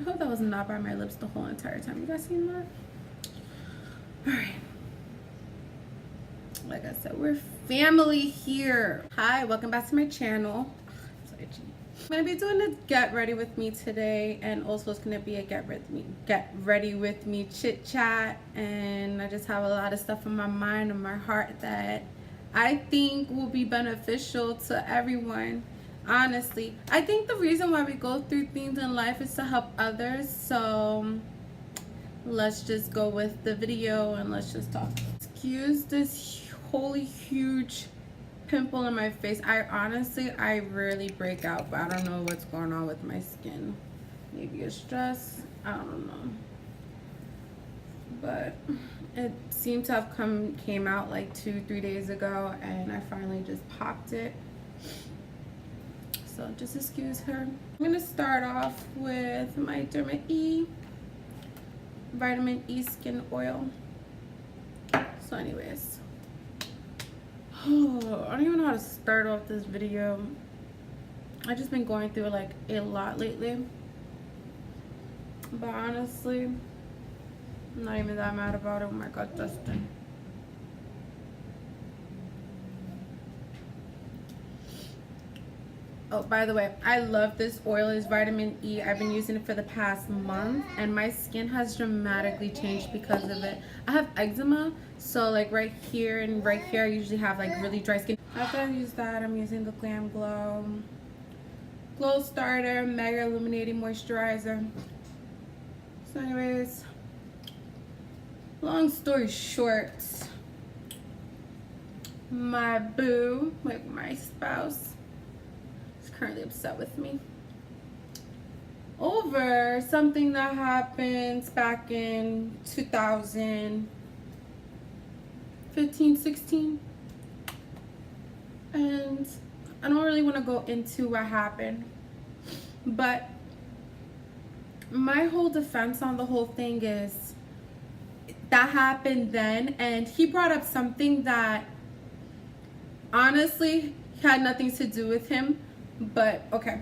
hope that was not by my lips the whole entire time. You guys seen that? Alright. Like I said, we're family here. Hi, welcome back to my channel. Sorry, I'm gonna be doing a get ready with me today, and also it's gonna be a get ready with me chit chat. And I just have a lot of stuff in my mind and my heart that I think will be beneficial to everyone. Honestly, I think the reason why we go through things in life is to help others. So let's just go with the video and let's just talk. Excuse this holy huge pimple in my face. I rarely break out, but I don't know what's going on with my skin. Maybe it's stress, I don't know, but it seemed to have came out like 2-3 days ago, and I finally just popped it. So just excuse her. I'm gonna start off with my vitamin E skin oil. So anyways, I don't even know how to start off this video. I've just been going through like a lot lately, but honestly, I'm not even that mad about it. Oh my god, Justin. Oh, by the way, I love this oil. It's vitamin E. I've been using it for the past month, and my skin has dramatically changed because of it. I have eczema, so like right here and right here, I usually have like really dry skin. After I use that, I'm using the Glam Glow Starter Mega Illuminating Moisturizer. So anyways, long story short, my boo, like my spouse, currently upset with me over something that happened back in 2015-16, and I don't really want to go into what happened, but my whole defense on the whole thing is that happened then, and he brought up something that honestly had nothing to do with him. But okay,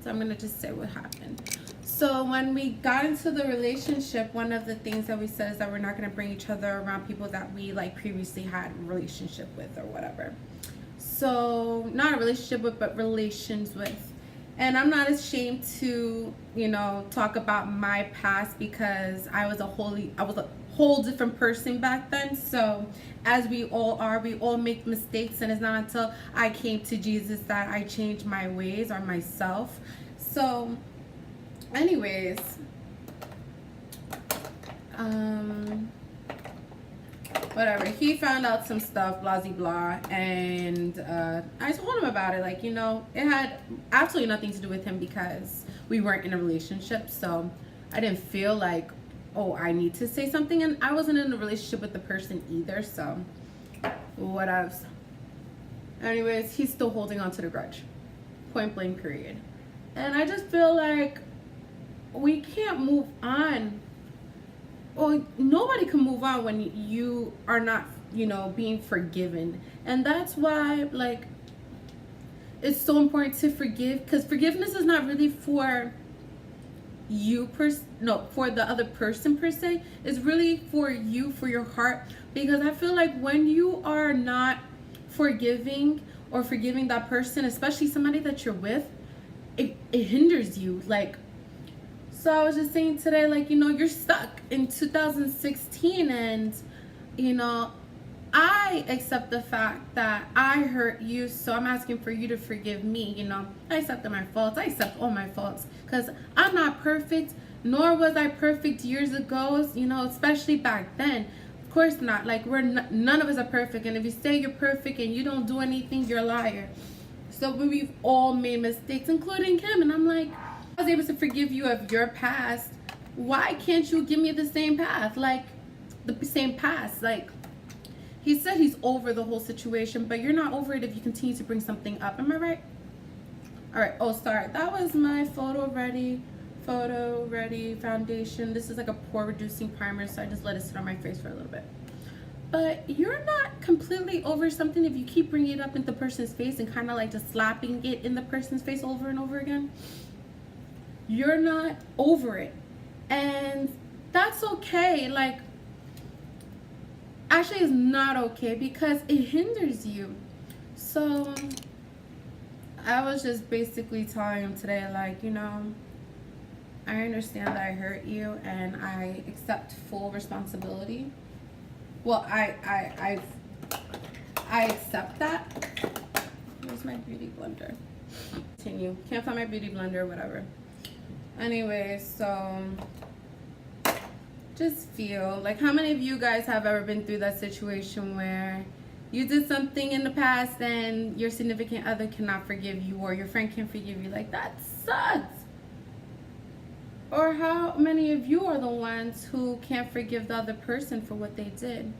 so I'm gonna just say what happened. So when we got into the relationship, one of the things that we said is that we're not gonna bring each other around people that we like previously had a relationship with or whatever. So not a relationship with, but relations with. And I'm not ashamed to, you know, talk about my past, because I was a whole different person back then. So as we all are, we all make mistakes, and it's not until I came to Jesus that I changed my ways or myself. So anyways, whatever, he found out some stuff, blah blah, and I told him about it. Like, you know, it had absolutely nothing to do with him because we weren't in a relationship. So I didn't feel like, oh, I need to say something, and I wasn't in a relationship with the person either, so what else. Anyways, he's still holding on to the grudge, point blank period. And I just feel like we can't move on. Well, nobody can move on when you are not, you know, being forgiven. And that's why, like, it's so important to forgive, because forgiveness is not really for you for the other person per se. It's really for you, for your heart. Because I feel like when you are not forgiving or forgiving that person, especially somebody that you're with, it hinders you. Like, so I was just saying today, like, you know, you're stuck in 2016, and you know, I accept the fact that I hurt you, so I'm asking for you to forgive me. You know, I accept my faults. I accept all my faults, because I'm not perfect, nor was I perfect years ago, you know, especially back then. Of course not. Like, none of us are perfect, and if you say you're perfect and you don't do anything, you're a liar. So we've all made mistakes, including him. And I'm like, I was able to forgive you of your past. Why can't you give me the same path? Like, the same past. Like, he said he's over the whole situation, but you're not over it if you continue to bring something up. Am I right? All right. Oh, sorry. That was my photo ready foundation. This is like a pore reducing primer, so I just let it sit on my face for a little bit. But you're not completely over something if you keep bringing it up in the person's face and kind of like just slapping it in the person's face over and over again. You're not over it. And that's okay. Like, actually, it's not okay because it hinders you. So, I was just basically telling him today, like, you know, I understand that I hurt you and I accept full responsibility. Well, I accept that. Where's my beauty blender? Continue. Can't find my beauty blender, whatever. Anyway, so just feel like, how many of you guys have ever been through that situation where you did something in the past and your significant other cannot forgive you, or your friend can't forgive you? Like, that sucks. Or how many of you are the ones who can't forgive the other person for what they did?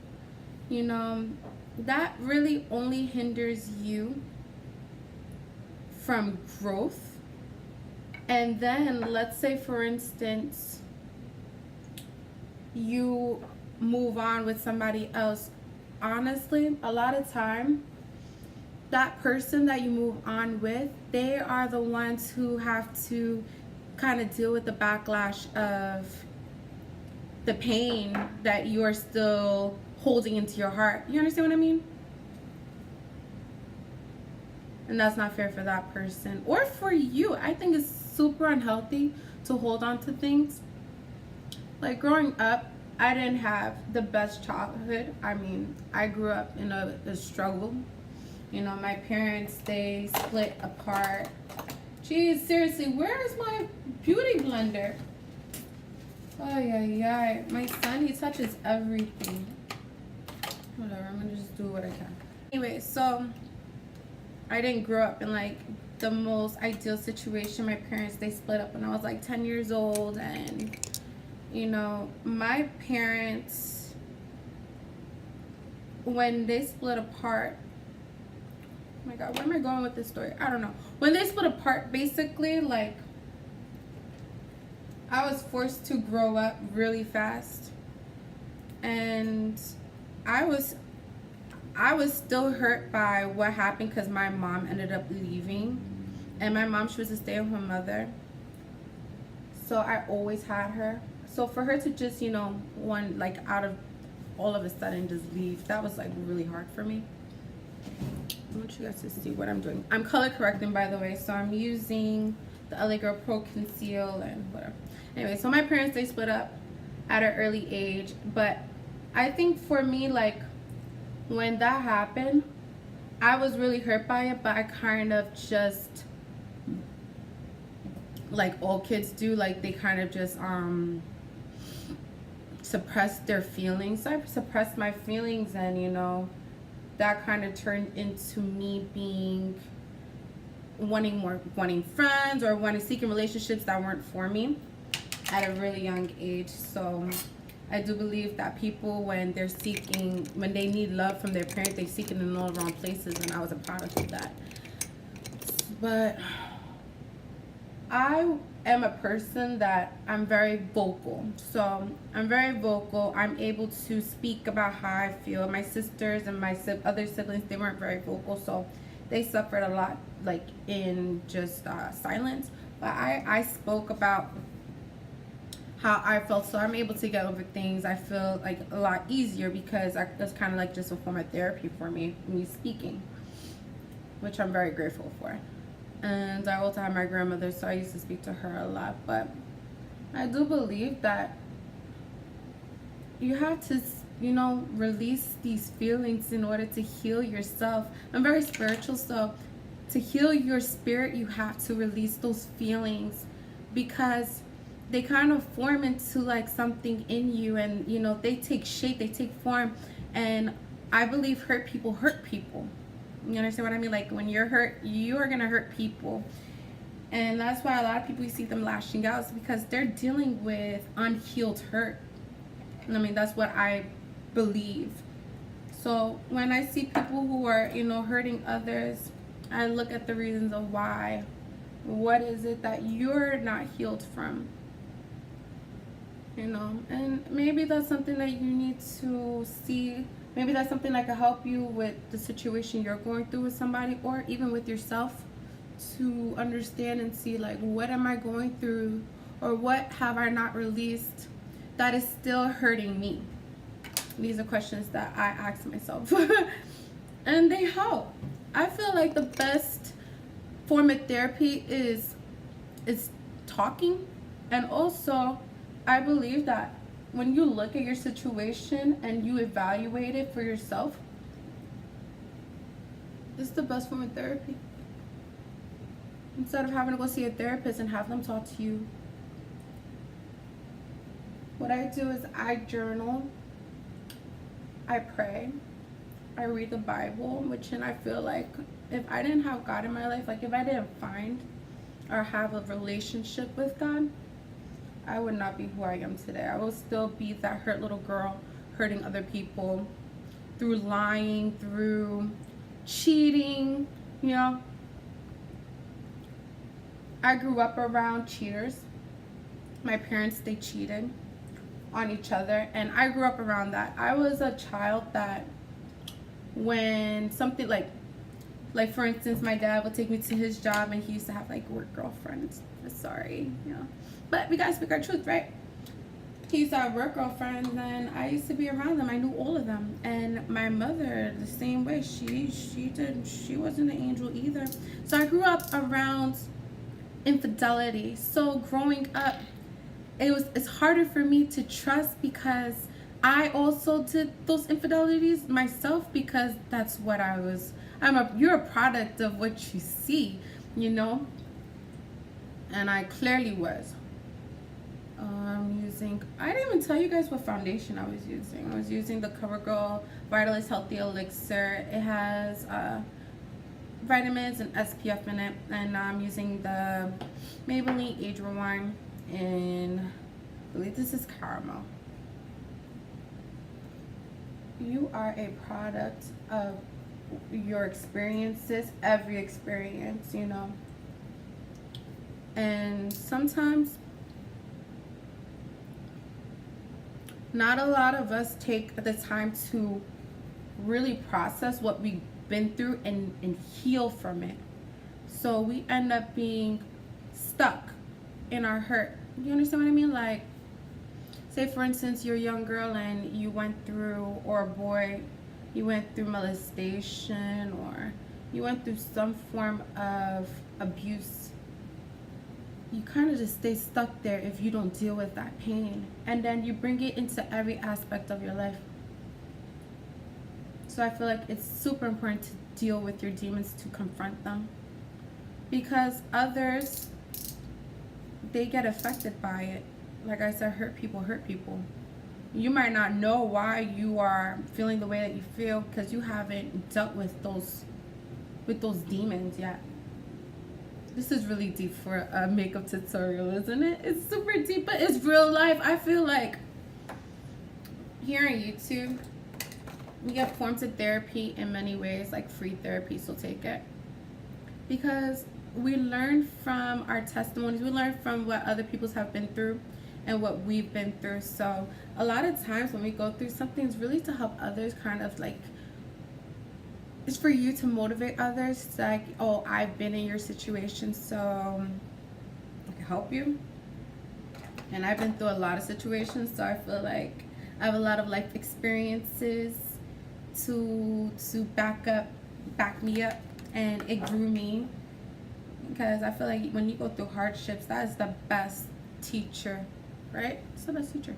You know, that really only hinders you from growth. And then, let's say, for instance, you move on with somebody else. Honestly, a lot of time, that person that you move on with, they are the ones who have to kind of deal with the backlash of the pain that you are still holding into your heart. You understand what I mean? And that's not fair for that person or for you. I think it's super unhealthy to hold on to things. Like, growing up, I didn't have the best childhood. I mean, I grew up in a struggle. You know, my parents, they split apart. Geez, seriously, where is my beauty blender? Oh, yeah. My son, he touches everything. Whatever, I'm gonna just do what I can. Anyway, so I didn't grow up in like the most ideal situation. My parents, they split up when I was like 10 years old, and you know, my parents, when they split apart, oh my God, where am I going with this story? I don't know. When they split apart, basically, like, I was forced to grow up really fast, and I was still hurt by what happened because my mom ended up leaving, and my mom, she was a stay-at-home mother, so I always had her. So for her to just, you know, out of all of a sudden just leave, that was like really hard for me. I want you guys to see what I'm doing. I'm color correcting, by the way, so I'm using the LA Girl Pro Conceal and whatever. Anyway, so my parents, they split up at an early age, but I think for me, like, when that happened, I was really hurt by it, but I kind of just, like all kids do, like, they kind of just suppress their feelings. So I suppressed my feelings, and you know, that kind of turned into me wanting friends, or seeking relationships that weren't for me at a really young age. So I do believe that people, when they need love from their parents, they seek it in all the wrong places, and I was a product of that. But I am a person that I'm very vocal. So I'm very vocal. I'm able to speak about how I feel. My sisters and my other siblings, they weren't very vocal, so they suffered a lot, like, in just silence. But I spoke about how I felt, so I'm able to get over things. I feel like a lot easier because that's kind of like just a form of therapy for me speaking, which I'm very grateful for. And I also have my grandmother, so I used to speak to her a lot. But I do believe that you have to, you know, release these feelings in order to heal yourself. I'm very spiritual, so to heal your spirit, you have to release those feelings, because they kind of form into like something in you, and you know, they take shape, they take form. And I believe hurt people hurt people. You understand what I mean? Like, when you're hurt, you are gonna hurt people. And that's why a lot of people, you see them lashing out, is because they're dealing with unhealed hurt. I mean, that's what I believe. So when I see people who are, you know, hurting others, I look at the reasons of why. What is it that you're not healed from? You know, and maybe that's something that you need to see. Maybe that's something that could help you with the situation you're going through with somebody, or even with yourself, to understand and see, like, what am I going through? Or what have I not released that is still hurting me? These are questions that I ask myself. And they help. I feel like the best form of therapy is talking. And also, I believe that when you look at your situation and you evaluate it for yourself, this is the best form of therapy. Instead of having to go see a therapist and have them talk to you, what I do is I journal, I pray, I read the Bible, which, and I feel like if I didn't have God in my life, like if I didn't find or have a relationship with God, I would not be who I am today. I will still be that hurt little girl hurting other people through lying, through cheating, you know. I grew up around cheaters. My parents, they cheated on each other, and I grew up around that. I was a child that when something like for instance, my dad would take me to his job and he used to have like work girlfriends. Sorry, you know, but we gotta speak our truth, right? He used to have work girlfriends and I used to be around them. I knew all of them. And my mother, the same way, she wasn't an angel either. So I grew up around infidelity. So growing up, it's harder for me to trust because I also did those infidelities myself, because that's what I was. You're a product of what you see, you know? And I clearly was. I didn't even tell you guys what foundation I was using. I was using the CoverGirl Vitalist Healthy Elixir. It has vitamins and SPF in it. And I'm using the Maybelline Age Rewind in, I believe this is caramel. You are a product of your experiences, every experience, you know. And sometimes not a lot of us take the time to really process what we've been through and heal from it. So we end up being stuck in our hurt. You understand what I mean? Like, say for instance, you're a young girl and you went through, or a boy, you went through molestation, or you went through some form of abuse. You kind of just stay stuck there if you don't deal with that pain. And then you bring it into every aspect of your life. So I feel like it's super important to deal with your demons, to confront them. Because others, they get affected by it. Like I said, hurt people hurt people. You might not know why you are feeling the way that you feel because you haven't dealt with those demons yet. This is really deep for a makeup tutorial, isn't it? It's super deep, but it's real life. I feel like here on YouTube, we get forms of therapy in many ways, like free therapy, so take it. Because we learn from our testimonies, we learn from what other people have been through and what we've been through. So a lot of times when we go through something, it's really to help others, kind of like, it's for you to motivate others. It's like, oh, I've been in your situation, so I can help you. And I've been through a lot of situations, so I feel like I have a lot of life experiences to back me up, and it grew me. Because I feel like when you go through hardships, that is the best teacher, right? It's the best teacher.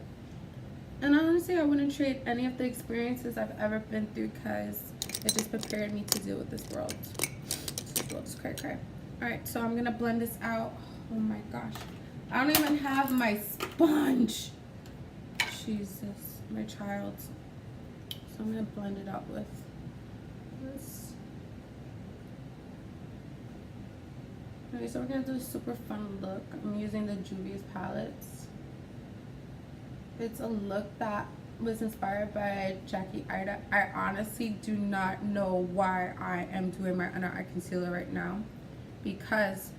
And honestly, I wouldn't trade any of the experiences I've ever been through, because it just prepared me to deal with this world. This world is cray. Alright, so I'm going to blend this out. Oh my gosh. I don't even have my sponge. Jesus, my child. So I'm going to blend it out with this. Okay, so we're going to do a super fun look. I'm using the Juvia's palettes. It's a look that was inspired by Jackie Ida. I honestly do not know why I am doing my under eye concealer right now, because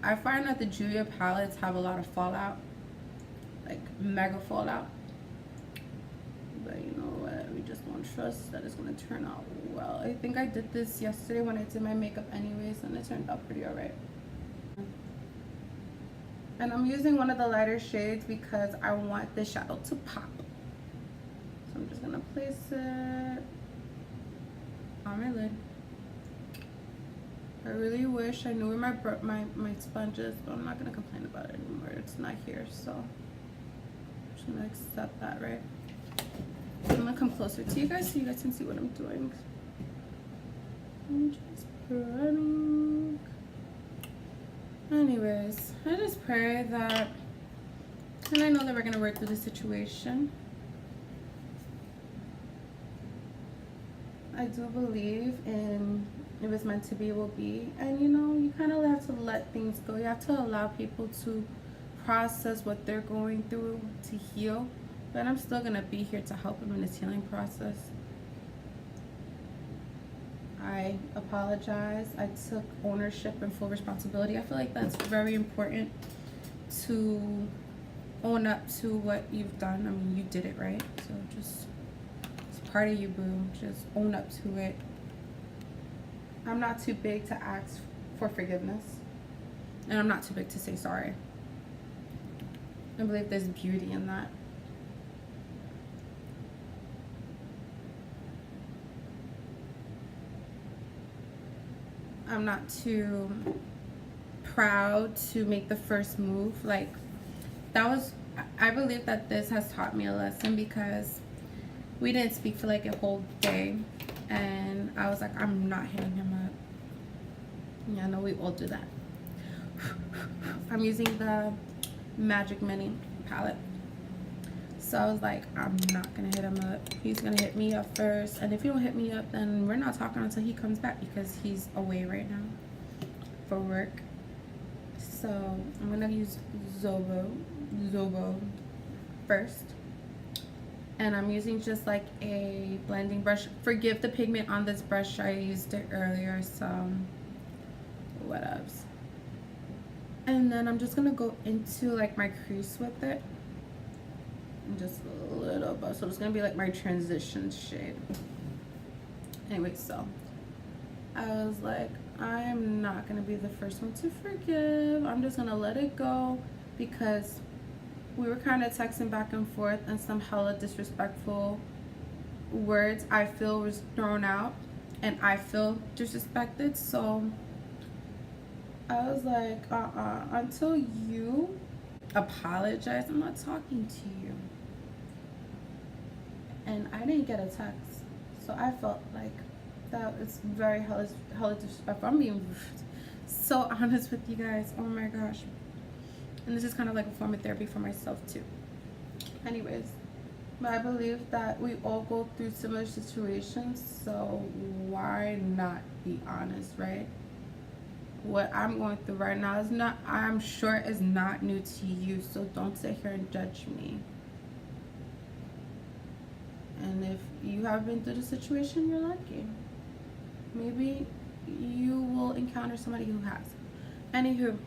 I find that the Julia palettes have a lot of fallout, like mega fallout. But you know what? We just don't trust that it's going to turn out well. I think I did this yesterday when I did my makeup anyways, and it turned out pretty alright. And I'm using one of the lighter shades because I want the shadow to pop. So I'm just gonna place it on my lid. I really wish I knew where my sponge is, but I'm not gonna complain about it anymore. It's not here, so I'm just gonna accept that, right? I'm gonna come closer to you guys so you guys can see what I'm doing. I'm just spreading. Anyways, I just pray that, and I know that we're gonna work through the situation. I do believe in if it's meant to be, it will be. And you know, you kind of have to let things go. You have to allow people to process what they're going through to heal. But I'm still gonna be here to help them in this healing process. I apologize. I took ownership and full responsibility. I feel like that's very important to own up to what you've done. I mean, you did it, right? So just, it's part of you, boo. Just own up to it. I'm not too big to ask for forgiveness. And I'm not too big to say sorry. I believe there's beauty in that. I'm not too proud to make the first move. Like, I believe that this has taught me a lesson because we didn't speak for like a whole day. And I was like, I'm not hitting him up. Yeah, I know we all do that. I'm using the Magic Mini palette. So I was like, I'm not gonna hit him up. He's gonna hit me up first. And if he don't hit me up, then we're not talking until he comes back because he's away right now for work. So I'm gonna use Zobo first. And I'm using just like a blending brush. Forgive the pigment on this brush. I used it earlier, so what else? And then I'm just gonna go into like my crease with it. Just a little bit, so it's gonna be like my transition shade. Anyway, so I was like, I'm not gonna be the first one to forgive. I'm just gonna let it go because we were kind of texting back and forth and some hella disrespectful words I feel was thrown out and I feel disrespected. So I was like, until you apologize, I'm not talking to you. And I didn't get a text, so I felt like that was very hella disrespectful. I'm being so honest with you guys. Oh my gosh. And this is kind of like a form of therapy for myself too. Anyways, but I believe that we all go through similar situations, so why not be honest, right? What I'm going through right now is not, I'm sure, is not new to you, so don't sit here and judge me. And if you have been through the situation, you're lucky. Maybe you will encounter somebody who has. Anywho,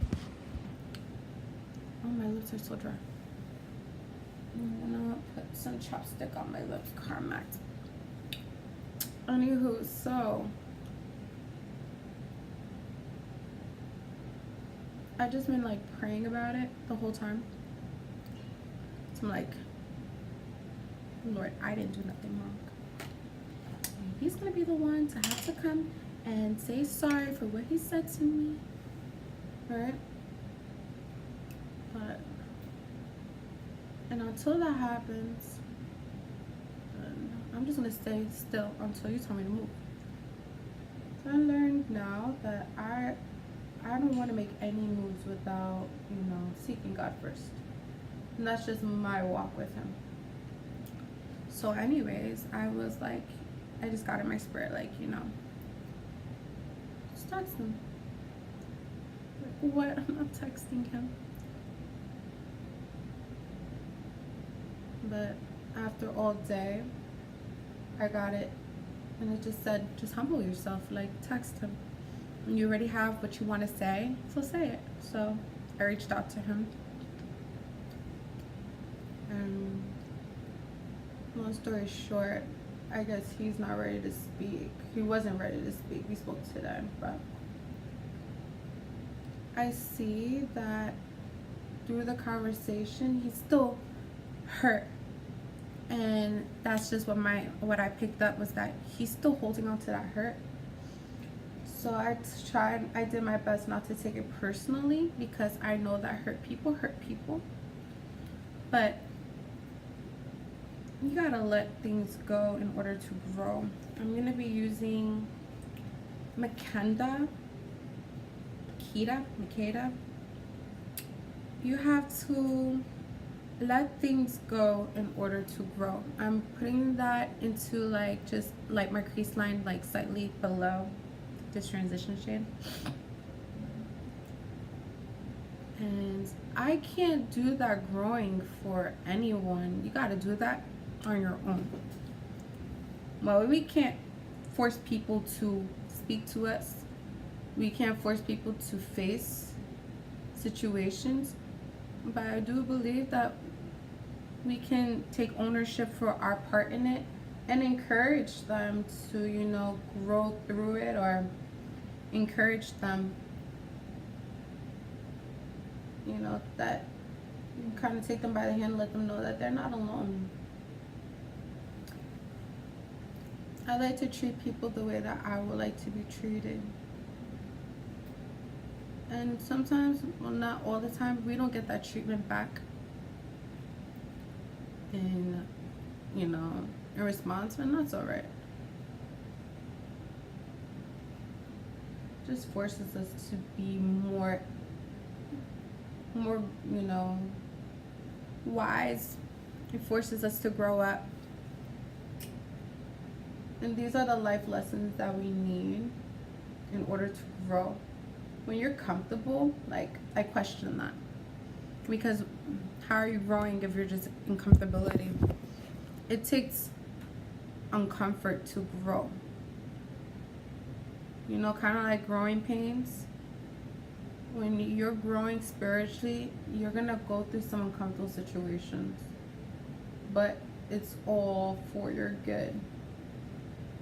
oh, my lips are so dry. I'm gonna put some chapstick on my lips, Carmax. Anywho, so I've just been like praying about it the whole time. So I'm like, Lord, I didn't do nothing wrong. And he's gonna be the one to have to come and say sorry for what he said to me, right? But, and until that happens, I'm just gonna stay still until you tell me to move. So I learned now that I don't want to make any moves without, you know, seeking God first. And that's just my walk with him. So anyways, I was like, I just got in my spirit, like, you know, just text him. Like, what? I'm not texting him. But after all day, I got it. And it just said, just humble yourself, like, text him. And you already have what you want to say, so say it. So I reached out to him. And long story short, I guess he's not ready to speak. He wasn't ready to speak. We spoke today, but I see that through the conversation, he's still hurt. And that's just what I picked up, was that he's still holding on to that hurt. So I did my best not to take it personally, because I know that hurt people. But you gotta let things go in order to grow. I'm gonna be using Makeda. You have to let things go in order to grow. I'm putting that into like just like my crease line, like slightly below this transition shade. And I can't do that growing for anyone. You gotta do that on your own. Well, we can't force people to speak to us. We can't force people to face situations. But I do believe that we can take ownership for our part in it and encourage them to, you know, grow through it, or encourage them, you know, that you kind of take them by the hand, let them know that they're not alone. I like to treat people the way that I would like to be treated. And sometimes, well, not all the time, we don't get that treatment back. And, you know, in response, and that's all right. Just forces us to be more, you know, wise. It forces us to grow up. And these are the life lessons that we need in order to grow. When you're comfortable, like, I question that. Because how are you growing if you're just in comfortability? It takes uncomfort to grow. You know, kind of like growing pains. When you're growing spiritually, you're going to go through some uncomfortable situations. But it's all for your good.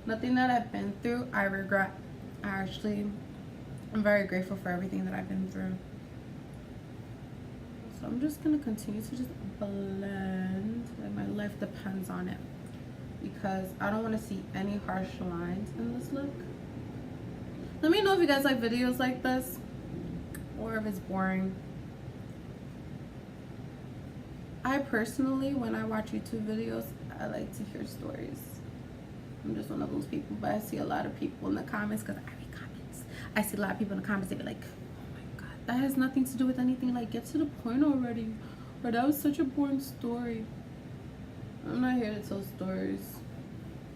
Nothing that I've been through, I regret. I'm very grateful for everything that I've been through. So I'm just going to continue to just blend. Like, my life depends on it. Because I don't want to see any harsh lines in this look. Let me know if you guys like videos like this, or if it's boring. I personally, when I watch YouTube videos, I like to hear stories. I'm just one of those people, but I see a lot of people in the comments, because I read comments. I see a lot of people in the comments, they be like, oh my God, that has nothing to do with anything. Like, get to the point already. Or that was such a boring story. I'm not here to tell stories.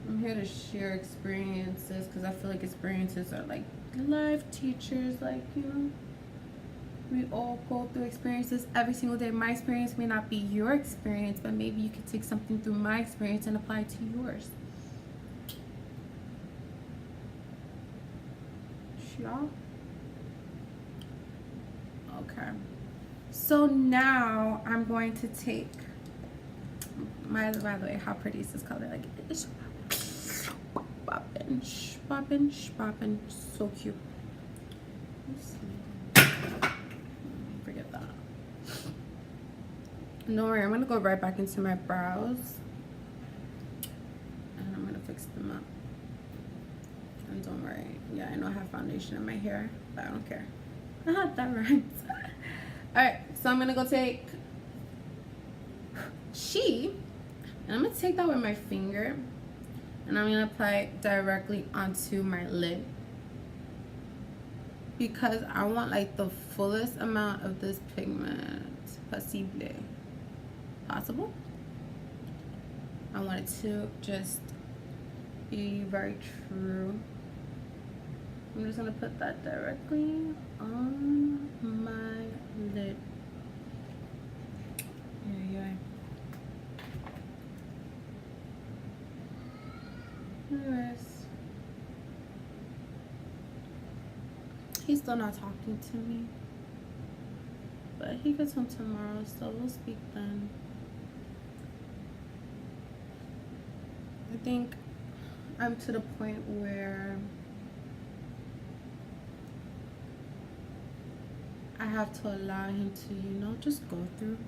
I'm here to share experiences, because I feel like experiences are like life teachers. Like, you know, we all go through experiences every single day. My experience may not be your experience, but maybe you could take something through my experience and apply it to yours. Y'all. Okay. So now I'm going to take by the way, how pretty is this color? Like, it's boppin', so cute. Forget that. No worry, I'm gonna go right back into my brows, and I'm gonna fix them up. And don't worry, yeah, I know I have foundation in my hair, but I don't care. That rhymes. Alright, so I'm gonna go take Chit, and I'm gonna take that with my finger, and I'm gonna apply it directly onto my lid, because I want like the fullest amount of this pigment possible. I want it to just be very true. I'm just gonna put that directly on my lid. Yeah. Anyways, he's still not talking to me, but he gets home tomorrow, so we'll speak then. I think I'm to the point where I have to allow him to, you know, just go through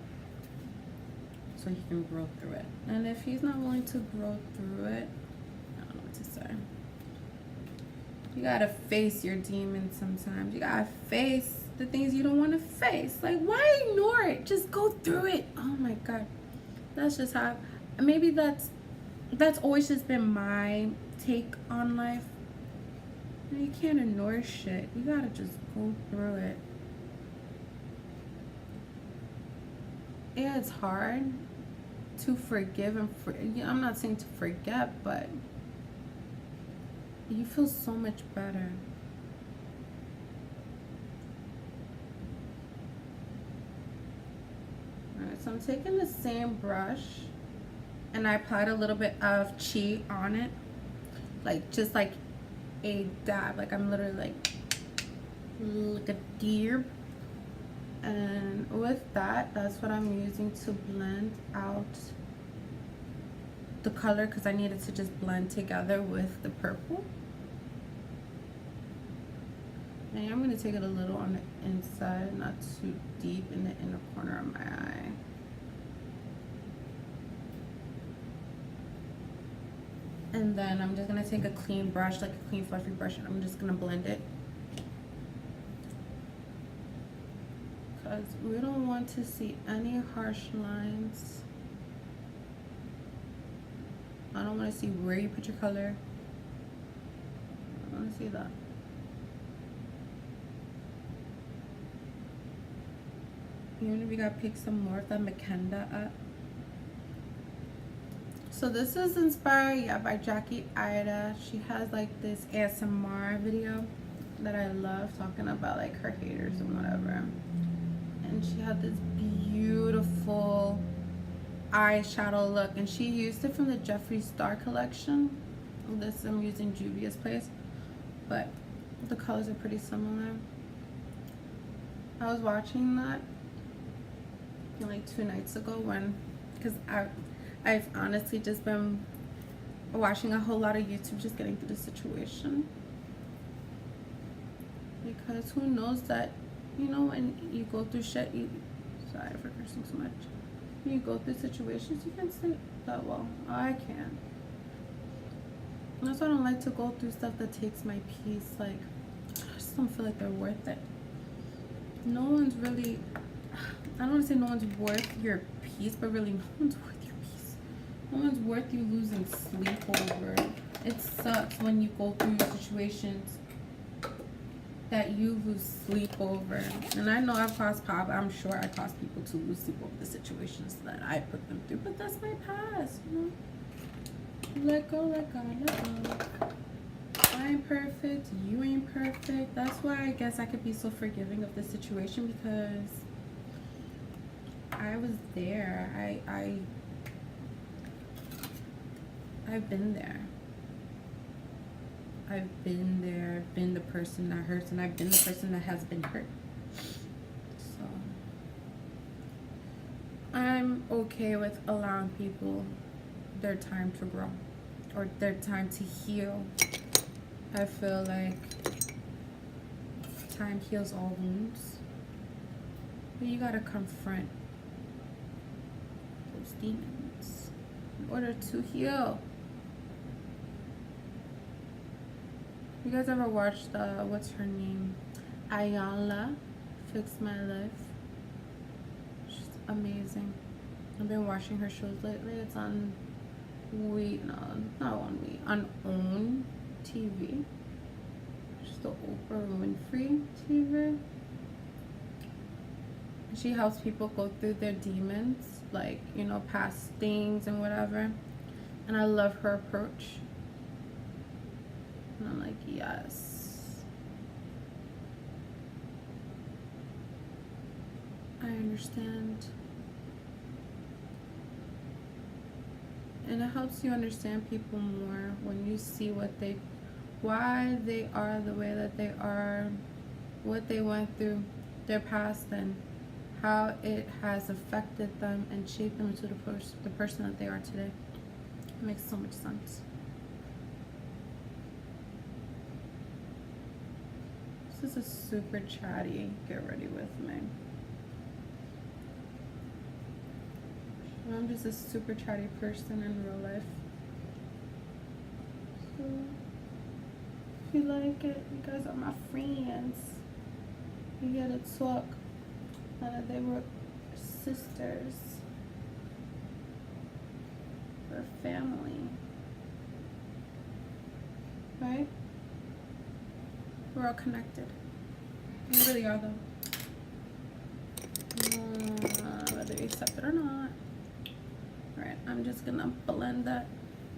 so he can grow through it. And if he's not willing to grow through it, I don't know what to say. You gotta face your demons sometimes. You gotta face the things you don't want to face. Like, why ignore it? Just go through it. Oh my God. That's just how, maybe that's always just been my take on life. You can't ignore shit. You gotta just go through it. Yeah, it's hard to forgive and I'm not saying to forget, but you feel so much better. Alright, so I'm taking the same brush and I applied a little bit of Chit on it. Like, just like a dab. Like, I'm literally like a deer. And with that, that's what I'm using to blend out the color, because I needed to just blend together with the purple. And I'm going to take it a little on the inside, not too deep in the inner corner of my eye. And then I'm just going to take a clean brush, like a clean fluffy brush, and I'm just going to blend it. Because we don't want to see any harsh lines. I don't want to see where you put your color. I don't want to see that. Even if you gotta pick some more of that Makenda up. So this is inspired, yeah, by Jackie Ida. She has like this ASMR video that I love, talking about like her haters and whatever. And she had this beautiful eyeshadow look, and she used it from the Jeffree Star collection. This I'm using Juvia's Place, but the colors are pretty similar. I was watching that like 2 nights ago because I've honestly just been watching a whole lot of YouTube, just getting through the situation, because who knows that, you know, when you go through shit, sorry for cursing so much. When you go through situations, you can say that, well, I can. And that's why I don't like to go through stuff that takes my peace. Like, I just don't feel like they're worth it. No one's really, I don't want to say no one's worth your peace, but really no one's worth your peace. No one's worth you losing sleep over. It sucks when you go through situations that you lose sleep over. And I know I've caused I'm sure I caused people to lose sleep over the situations that I put them through, but that's my past, you know? Let go, let go, let go. I ain't perfect, you ain't perfect. That's why I guess I could be so forgiving of the situation, because I was there. I've been there. I've been there, I've been the person that hurts, and I've been the person that has been hurt. So I'm okay with allowing people their time to grow, or their time to heal. I feel like time heals all wounds, but you gotta confront those demons in order to heal. You guys ever watched what's her name? Ayala Fix My Life. She's amazing. I've been watching her shows lately. It's on on OWN TV. She's the Oprah Winfrey TV. She helps people go through their demons, like, you know, past things and whatever. And I love her approach. And I'm like, yes, I understand. And it helps you understand people more when you see why they are the way that they are, what they went through, their past, and how it has affected them and shaped them into the person that they are today. It makes so much sense. just a super chatty get ready with me. I'm just a super chatty person in real life. So if you like it, you guys are my friends. We get to talk. They were sisters. We're family. Right? We're all connected. We really are, though. Whether you accept it or not. Alright, I'm just gonna blend that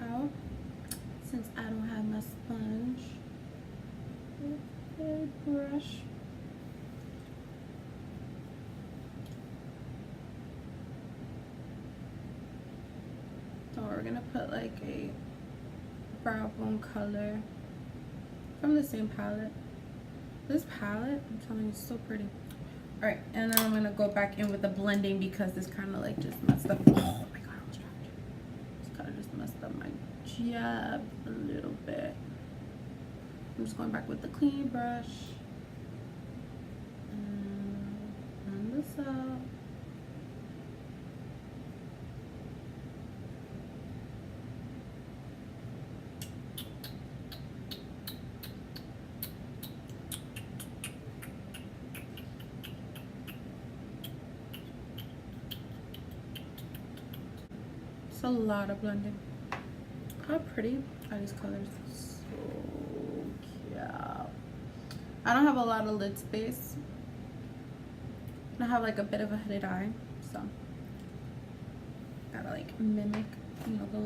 out since I don't have my sponge. With a brush. So we're gonna put like a brown bone color from the same palette. This palette, I'm telling you, is so pretty. Alright, and then I'm gonna go back in with the blending because this kind of like just messed up. Oh my god, I was trying to. This kind of just messed up my job a little bit. I'm just going back with the clean brush. And blend this up. It's a lot of blending. How pretty are these colors? So cute. I don't have a lot of lid space. I have like a bit of a hooded eye, so gotta like mimic, you know, the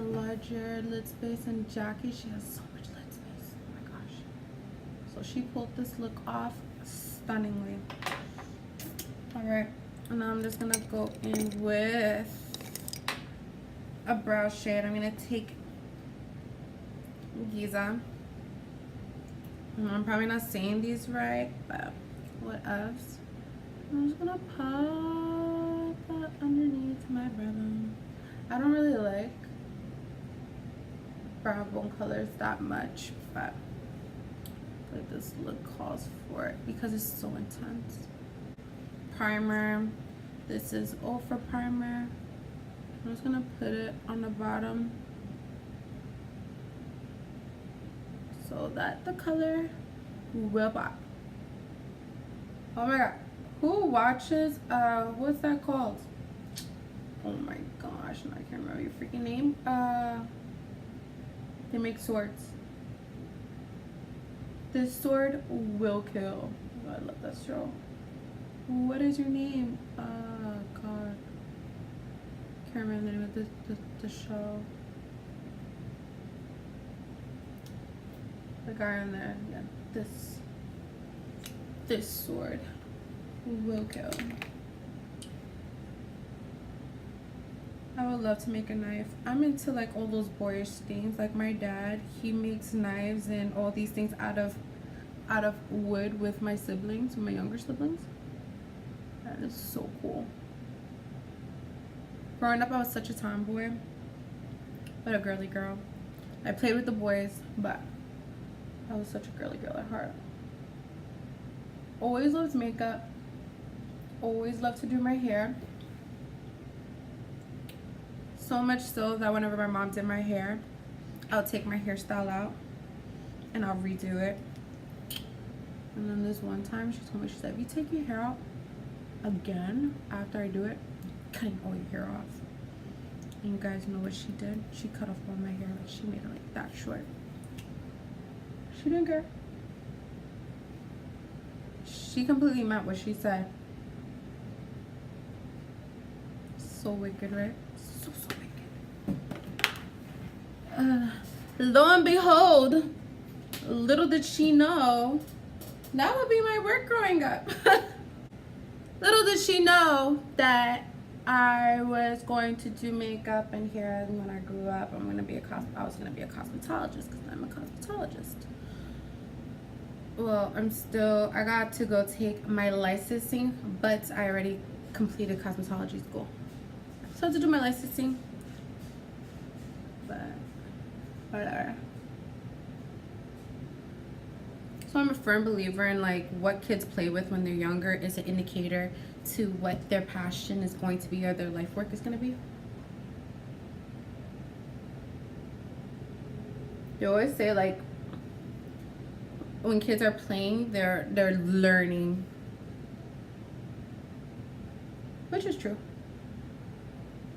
larger lid space. And Jackie, she has so much lid space. Oh my gosh. So she pulled this look off stunningly. All right. And now I'm just gonna go in with a brow shade. I'm gonna take Giza. I'm probably not saying these right, but what else? I'm just gonna pop that underneath my brow. I don't really like brow bone colors that much, but like this look calls for it because it's so intense. Primer. This is Ultra primer. I'm just gonna put it on the bottom so that the color will pop. Oh my god, who watches what's that called? Oh my gosh, I can't remember your freaking name. They make swords. This sword will kill. Oh, I love that show. What is your name? God. Can't remember the name of the show. The guy on there. Yeah, this sword will kill. I would love to make a knife. I'm into like all those boyish things. Like my dad, he makes knives and all these things out of wood with my siblings, with my younger siblings. That is so cool. Growing up, I was such a tomboy, but a girly girl. I played with the boys, but I was such a girly girl at heart. Always loved makeup. Always loved to do my hair. So much so that whenever my mom did my hair, I'll take my hairstyle out and I'll redo it. And then this one time she told me, she said, if you take your hair out again after I do it, cutting all your hair off. And you guys know what she did? She cut off all my hair. Like, she made it like that short. She didn't care. She completely meant what she said. So wicked, right? So wicked. Lo and behold, little did she know that would be my work growing up. Little did she know that I was going to do makeup and hair, and when I grew up, I was gonna be a cosmetologist because I'm a cosmetologist. Well, I got to go take my licensing, but I already completed cosmetology school. So I have to do my licensing, but whatever. So I'm a firm believer in like what kids play with when they're younger is an indicator to what their passion is going to be or their life work is going to be. They always say like when kids are playing, they're learning, which is true.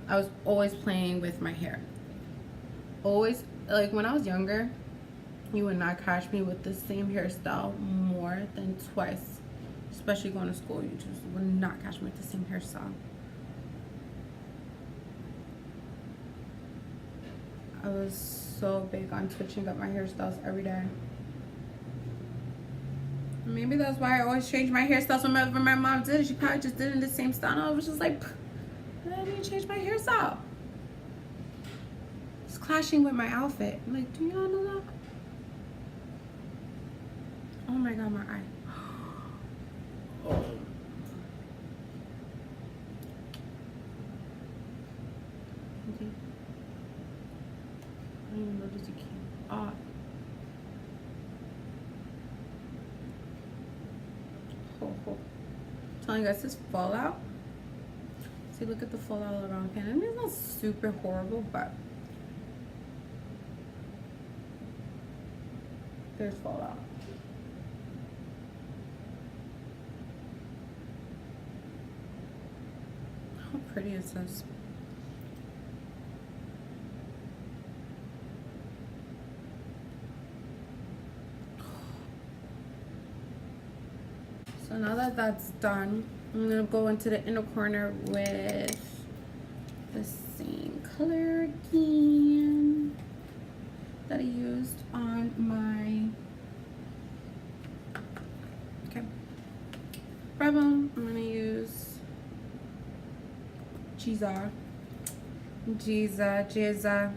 I was always playing with my hair. Always, like when I was younger, you would not catch me with the same hairstyle more than twice. Especially going to school, you just would not catch me with the same hairstyle. I was so big on switching up my hairstyles every day. Maybe that's why I always change my hairstyles whenever my mom did it. She probably just did it in the same style. And I was just like, I didn't change my hairstyle. It's clashing with my outfit. I'm like, do y'all know that? Oh my god, my eye. Oh. Okay. I don't even notice it came off. Telling you guys this fallout. See, look at the fallout around Canada. I mean, it's not super horrible, but there's fallout. How pretty is this? So now that that's done, I'm gonna go into the inner corner with the same color again that I used on my brown. I'm gonna use Giza. I'm just gonna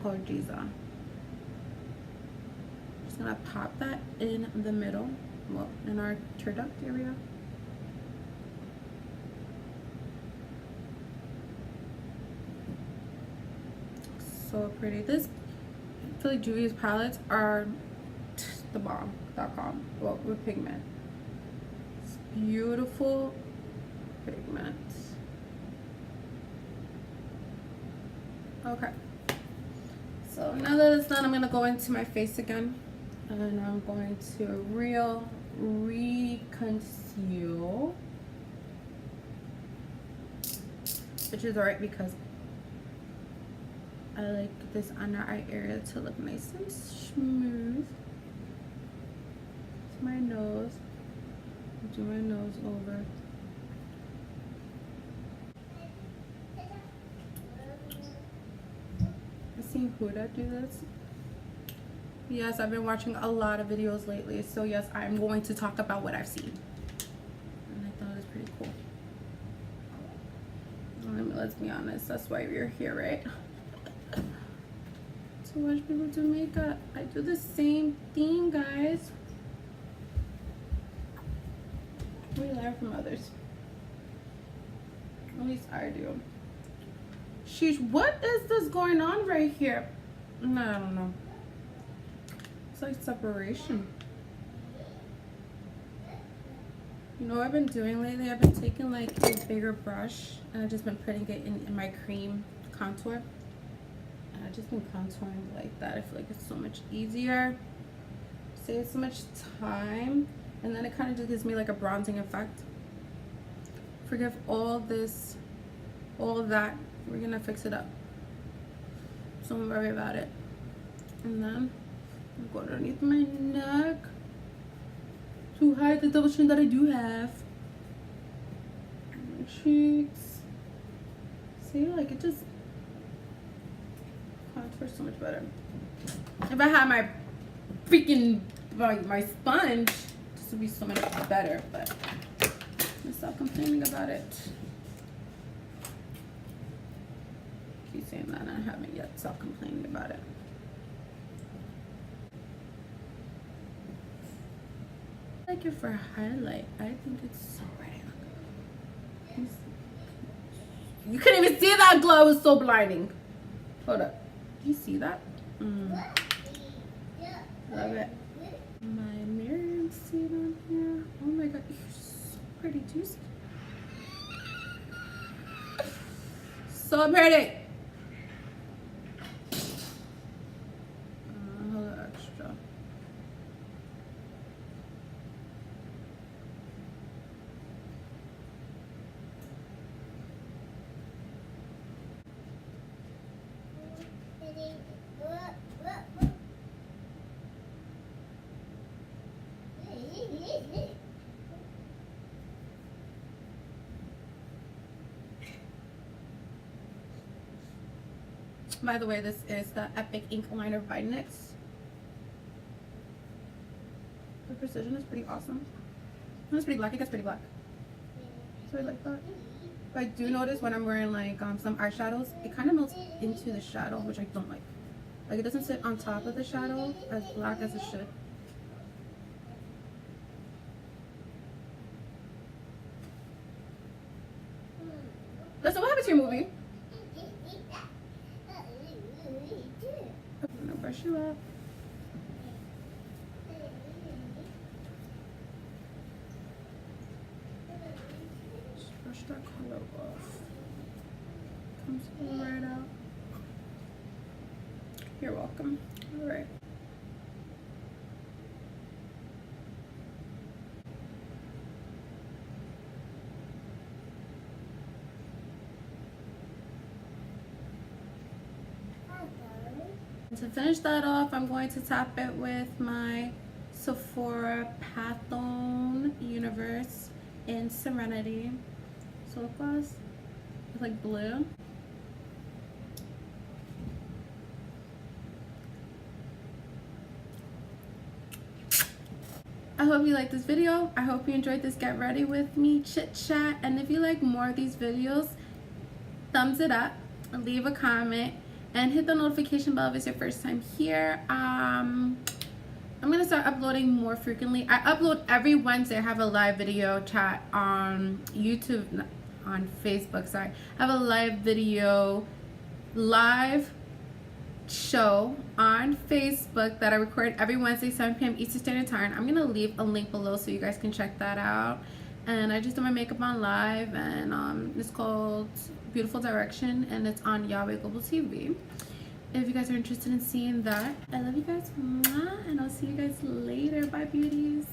call it Giza. Just gonna pop that in the middle, well, in our tear duct area. So pretty. This Philly Juvia's palettes are the bomb.com. Well, with pigment. It's beautiful pigment. Okay. So now that it's done, I'm gonna go into my face again, and I'm going to reconceal, which is alright because I like this under eye area to look nice and smooth. To my nose, do my nose over. I've seen Huda do this. Yes, I've been watching a lot of videos lately, so yes, I'm going to talk about what I've seen. And I thought it was pretty cool. Let's be honest, that's why we're here, right? To watch people do makeup. I do the same thing, guys. We learn from others. At least I do. Sheesh, what is this going on right here? No, I don't know. It's like separation. You know what I've been doing lately? I've been taking like a bigger brush and I've just been putting it in my cream contour. And I've just been contouring like that. I feel like it's so much easier. Saves so much time. And then it kind of just gives me like a bronzing effect. Forgive all this, all that. We're gonna fix it up. So don't worry about it. And then I'll go underneath my neck to hide the double chin that I do have. My cheeks. See, like it just contours so much better. If I had my freaking my sponge, this would be so much better. But let's stop complaining about it. Keep saying that, and I haven't yet stopped complaining about it. I like it for a highlight. I think it's so pretty. You couldn't even see that glow. It was so blinding. Hold up. Do you see that? Love it. pretty too. So pretty. A little extra. By the way, this is the Epic Ink Liner by NYX. The precision is pretty awesome. And it's pretty black. It gets pretty black. So I like that. But I do notice when I'm wearing like some eyeshadows, it kind of melts into the shadow, which I don't like. Like it doesn't sit on top of the shadow as black as it should. Listen, what happened to your movie? I'm gonna brush you up. Just brush that color off. Comes right out. You're welcome. All right. To finish that off, I'm going to top it with my Sephora Pathone Universe in Serenity. So it was like blue. I hope you liked this video. I hope you enjoyed this get ready with me chit chat. And if you like more of these videos, thumbs it up, leave a comment, and hit the notification bell if it's your first time here. I'm gonna start uploading more frequently. I upload every Wednesday. I have a live video chat on YouTube, on Facebook, sorry. I have a live show on Facebook that I record every Wednesday, 7 p.m. Eastern Standard Time. I'm gonna leave a link below so you guys can check that out. And I just do my makeup on live, and it's called Beautiful Direction, and it's on Yahweh Global TV. If you guys are interested in seeing that, I love you guys, and I'll see you guys later. Bye, beauties.